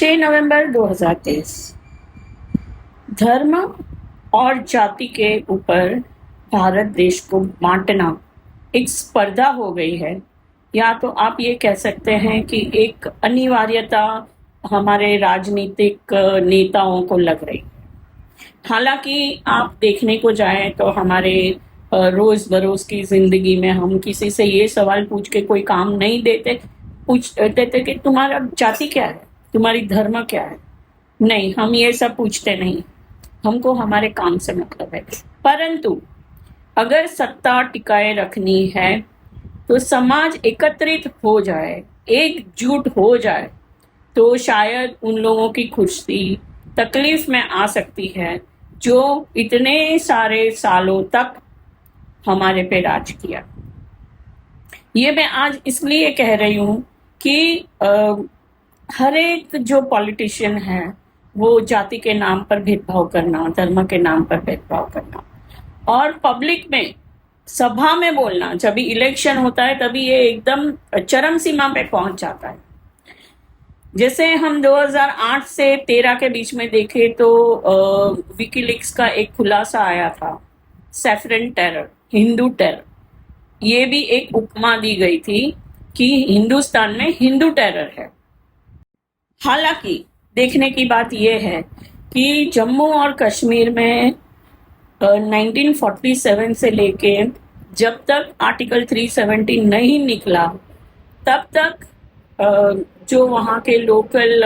6 नवंबर 2023। धर्म और जाति के ऊपर भारत देश को बांटना एक स्पर्धा हो गई है, या तो आप ये कह सकते हैं कि एक अनिवार्यता हमारे राजनीतिक नेताओं को लग रही। हालांकि आप देखने को जाएं तो हमारे रोज बरोज की जिंदगी में हम किसी से ये सवाल पूछ के कोई काम नहीं पूछ देते कि तुम्हारा जाति क्या है, तुम्हारी धर्म क्या है। नहीं, हम ये सब पूछते नहीं, हमको हमारे काम से मतलब है। परंतु अगर सत्ता टिकाए रखनी है तो समाज एकत्रित हो जाए, एकजुट हो जाए, तो शायद उन लोगों की खुशी तकलीफ में आ सकती है जो इतने सारे सालों तक हमारे पे राज किया। ये मैं आज इसलिए कह रही हूँ कि हर एक जो पॉलिटिशियन है वो जाति के नाम पर भेदभाव करना, धर्म के नाम पर भेदभाव करना, और पब्लिक में सभा में बोलना, जब भी इलेक्शन होता है तभी ये एकदम चरम सीमा पे पहुंच जाता है। जैसे हम 2008 से 13 के बीच में देखें तो विकीलीक्स का एक खुलासा आया था, सैफरन टेरर, हिंदू टेरर। ये भी एक उपमा दी गई थी कि हिंदुस्तान में हिंदू टेरर है। हालांकि देखने की बात यह है कि जम्मू और कश्मीर में 1947 से लेके जब तक आर्टिकल 370 नहीं निकला तब तक जो वहाँ के लोकल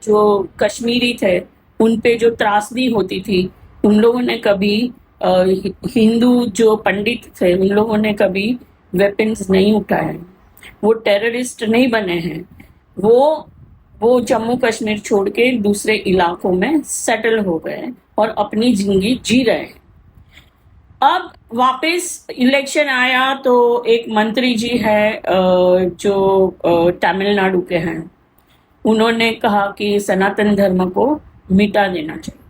जो कश्मीरी थे उन पे जो त्रासदी होती थी, उन लोगों ने कभी हिंदू जो पंडित थे उन लोगों ने कभी वेपन्स नहीं उठाए, वो टेररिस्ट नहीं बने हैं। वो जम्मू कश्मीर छोड़ के दूसरे इलाकों में सेटल हो गए और अपनी जिंदगी जी रहे हैं। अब वापस इलेक्शन आया तो एक मंत्री जी है जो तमिलनाडु के हैं, उन्होंने कहा कि सनातन धर्म को मिटा देना चाहिए।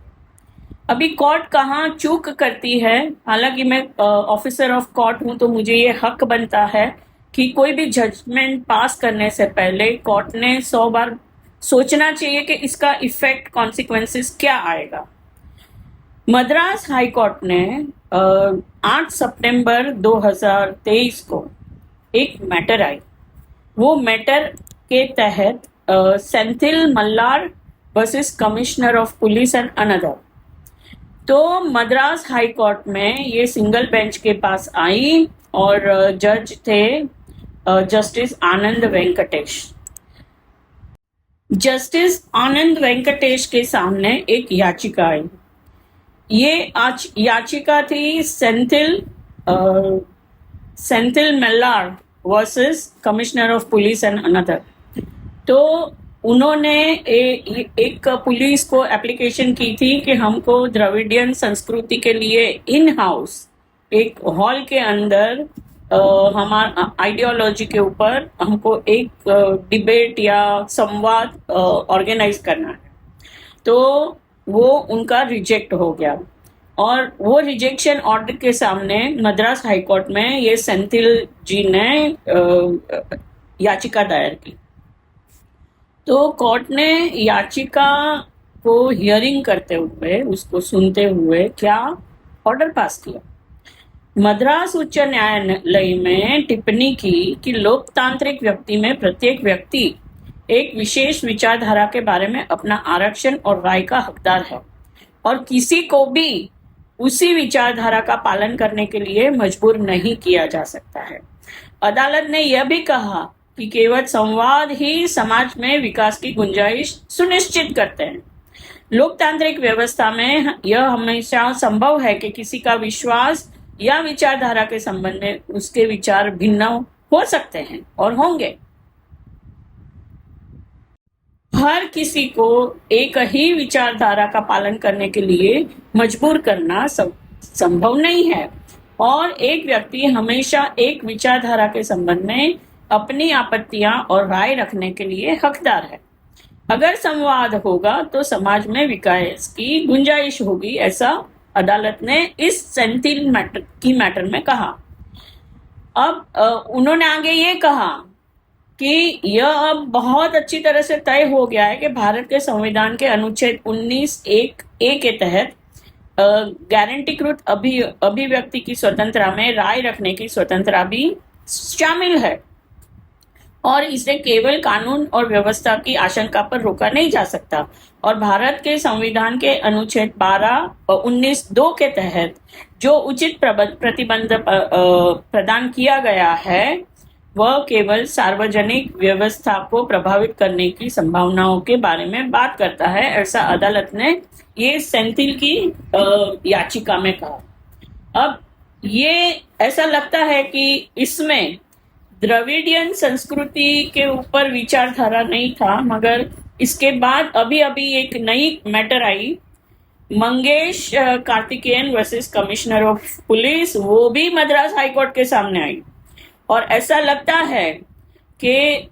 अभी कोर्ट कहाँ चूक करती है, हालांकि मैं ऑफिसर ऑफ कोर्ट हूं तो मुझे ये हक बनता है कि कोई भी जजमेंट पास करने से पहले कोर्ट ने 100 बार सोचना चाहिए कि इसका इफेक्ट, कॉन्सिक्वेंसेस क्या आएगा। मद्रास हाई कोर्ट ने 8 सितंबर 2023 को एक मैटर आई। वो मैटर के तहत Senthil Malhar versus commissioner of police and another, तो मद्रास हाई कोर्ट में ये सिंगल बेंच के पास आई और जज थे जस्टिस आनंद वेंकटेश। जस्टिस आनंद वेंकटेश के सामने एक याचिका आई। ये याचिका थी Senthil Malhar versus commissioner of police and another. तो उन्होंने एक पुलिस को एप्लीकेशन की थी कि हमको द्रविडियन संस्कृति के लिए इन हाउस एक हॉल के अंदर हमारा आइडियोलॉजी के ऊपर हमको एक डिबेट या संवाद ऑर्गेनाइज करना है। तो वो उनका रिजेक्ट हो गया और वो रिजेक्शन ऑर्डर के सामने मद्रास हाई कोर्ट में ये सेंथिल जी ने याचिका दायर की। तो कोर्ट ने याचिका को हियरिंग करते हुए, उसको सुनते हुए क्या ऑर्डर पास किया। मद्रास उच्च न्यायालय में टिप्पणी की कि लोकतांत्रिक व्यक्ति में प्रत्येक व्यक्ति एक विशेष विचारधारा के बारे में अपना आरक्षण और राय का हकदार है और किसी को भी उसी विचारधारा का पालन करने के लिए मजबूर नहीं किया जा सकता है। अदालत ने यह भी कहा कि केवल संवाद ही समाज में विकास की गुंजाइश सुनिश्चित करते हैं। लोकतांत्रिक व्यवस्था में यह हमेशा संभव है कि किसी का विश्वास या विचारधारा के संबंध में उसके विचार भिन्न हो सकते हैं और होंगे। हर किसी को एक ही विचारधारा का पालन करने के लिए मजबूर करना संभव नहीं है और एक व्यक्ति हमेशा एक विचारधारा के संबंध में अपनी आपत्तियां और राय रखने के लिए हकदार है। अगर संवाद होगा तो समाज में विकास की गुंजाइश होगी, ऐसा अदालत ने इस सेंथिल मैटर में कहा। अब उन्होंने आगे ये कहा कि यह अब बहुत अच्छी तरह से तय हो गया है कि भारत के संविधान के अनुच्छेद 19(1)(a) के तहत गारंटीकृत अभिव्यक्ति की स्वतंत्रता में राय रखने की स्वतंत्रता भी शामिल है और इसे केवल कानून और व्यवस्था की आशंका पर रोका नहीं जा सकता। और भारत के संविधान के अनुच्छेद 19(2) के तहत जो उचित प्रतिबंध प्रदान किया गया है वह केवल सार्वजनिक व्यवस्था को प्रभावित करने की संभावनाओं के बारे में बात करता है, ऐसा अदालत ने ये सेंथिल की याचिका में कहा। अब ये ऐसा लगता है कि इसमें द्रविडियन संस्कृति के ऊपर विचारधारा नहीं था, मगर इसके बाद अभी एक नई matter I, Mangesh Karthikeyan versus commissioner of police, वो भी मद्रास हाईकोर्ट के सामने आई। और ऐसा लगता है कि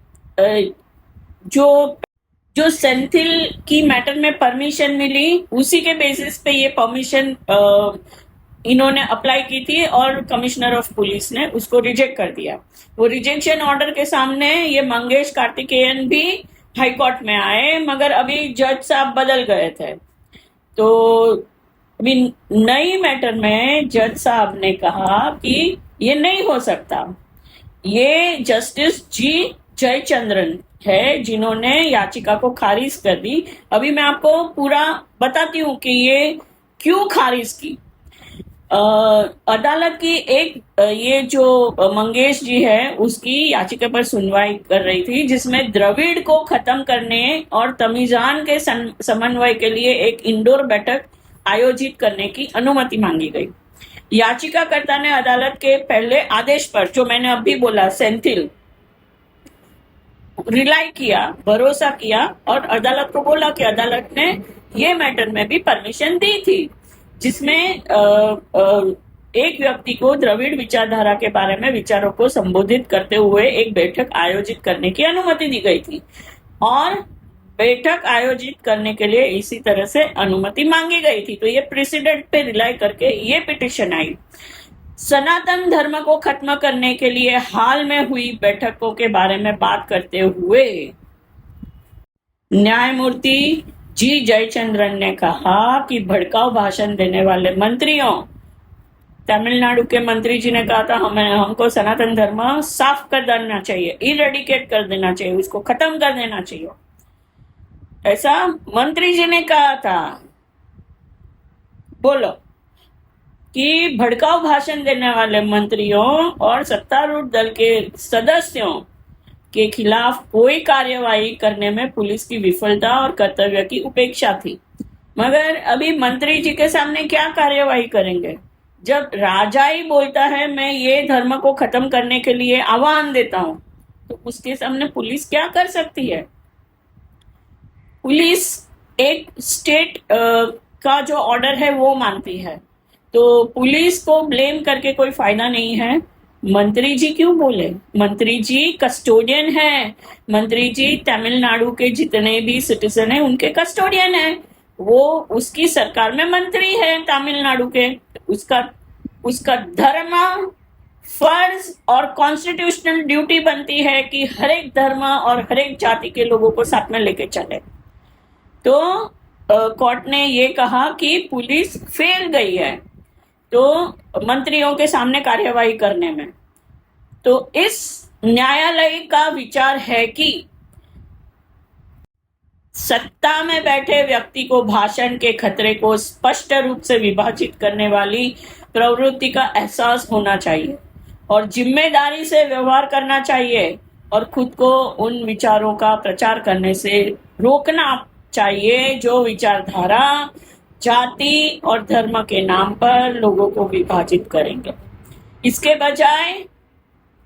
जो सेंथिल की मैटर में परमिशन मिली उसी के बेसिस पे ये परमिशन इन्होंने अप्लाई की थी और कमिश्नर ऑफ पुलिस ने उसको रिजेक्ट कर दिया। वो रिजेक्शन ऑर्डर के सामने ये मंगेश कार्तिकेयन भी हाई कोर्ट में आए, मगर अभी जज साहब बदल गए थे। तो अभी नई मैटर में जज साहब ने कहा कि ये नहीं हो सकता। ये जस्टिस जी जयचंद्रन है जिन्होंने याचिका को खारिज कर दी। अभी मैं आपको पूरा बताती हूँ कि ये क्यों खारिज की। अदालत की ये जो मंगेश जी है उसकी याचिका पर सुनवाई कर रही थी, जिसमें द्रविड़ को खत्म करने और तमीजान के समन्वय के लिए एक इंडोर बैठक आयोजित करने की अनुमति मांगी गई। याचिकाकर्ता ने अदालत के पहले आदेश पर, जो मैंने अभी बोला, सेंथिल, रिलाई किया, भरोसा किया और अदालत को बोला कि अदालत ने ये मैटर में भी परमिशन दी थी, जिसमें एक व्यक्ति को द्रविड़ विचारधारा के बारे में विचारों को संबोधित करते हुए एक बैठक आयोजित करने की अनुमति दी गई थी और बैठक आयोजित करने के लिए इसी तरह से अनुमति मांगी गई थी। तो ये प्रेसिडेंट पे रिलाई करके ये पिटिशन आई। सनातन धर्म को खत्म करने के लिए हाल में हुई बैठकों के बारे में बात करते हुए न्यायमूर्ति जी जयचंद्रन ने कहा कि भड़काऊ भाषण देने वाले मंत्रियों, तमिलनाडु के मंत्री जी ने कहा था हमको सनातन धर्म साफ कर देना चाहिए, इरेडिकेट कर देना चाहिए, उसको खत्म कर देना चाहिए, ऐसा मंत्री जी ने कहा था। बोलो कि भड़काऊ भाषण देने वाले मंत्रियों और सत्तारूढ़ दल के सदस्यों के खिलाफ कोई कार्यवाही करने में पुलिस की विफलता और कर्तव्य की उपेक्षा थी। मगर अभी मंत्री जी के सामने क्या कार्यवाही करेंगे? जब राजा ही बोलता है मैं ये धर्म को खत्म करने के लिए आह्वान देता हूं, तो उसके सामने पुलिस क्या कर सकती है? पुलिस एक स्टेट का जो ऑर्डर है वो मानती है, तो पुलिस को ब्लेम करके कोई फायदा नहीं है। मंत्री जी क्यों बोले? मंत्री जी कस्टोडियन है, मंत्री जी तमिलनाडु के जितने भी सिटीजन है उनके कस्टोडियन है, वो उसकी सरकार में मंत्री है तमिलनाडु के। उसका धर्म, फर्ज और कॉन्स्टिट्यूशनल ड्यूटी बनती है कि हर एक धर्म और हर एक जाति के लोगों को साथ में लेके चले। तो कोर्ट ने ये कहा कि पुलिस फेल गई है तो मंत्रियों के सामने कार्यवाही करने में। तो इस न्यायालय का विचार है कि सत्ता में बैठे व्यक्ति को भाषण के खतरे को स्पष्ट रूप से विभाजित करने वाली प्रवृत्ति का एहसास होना चाहिए और जिम्मेदारी से व्यवहार करना चाहिए और खुद को उन विचारों का प्रचार करने से रोकना चाहिए जो विचारधारा, जाति और धर्म के नाम पर लोगों को विभाजित करेंगे। इसके बजाय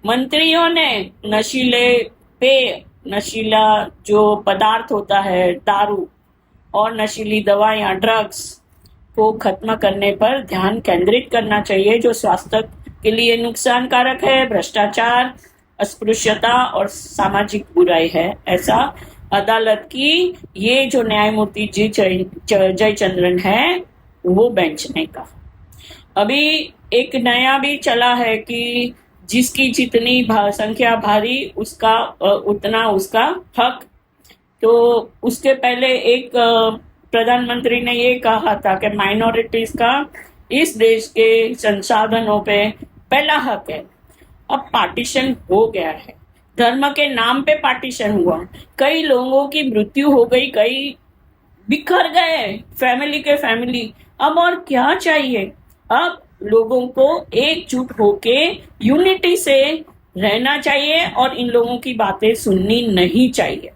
मंत्रियों ने नशीले पेय, नशीला जो पदार्थ होता है, दारू और नशीली दवाइयां, ड्रग्स को खत्म करने पर ध्यान केंद्रित करना चाहिए जो स्वास्थ्य के लिए नुकसानकारक है, भ्रष्टाचार, अस्पृश्यता और सामाजिक बुराई है, ऐसा अदालत की ये जो न्यायमूर्ति जी जयचंद्रन है वो बेंच ने कहा। अभी एक नया भी चला है कि जिसकी जितनी संख्या भारी उसका उतना उसका हक। तो उसके पहले एक प्रधानमंत्री ने ये कहा था कि माइनॉरिटीज का इस देश के संसाधनों पे पहला हक है। अब पार्टीशन हो गया है, धर्म के नाम पे पार्टीशन हुआ, कई लोगों की मृत्यु हो गई, कई बिखर गए, फैमिली के फैमिली। अब और क्या चाहिए? अब लोगों को एकजुट होके यूनिटी से रहना चाहिए और इन लोगों की बातें सुननी नहीं चाहिए।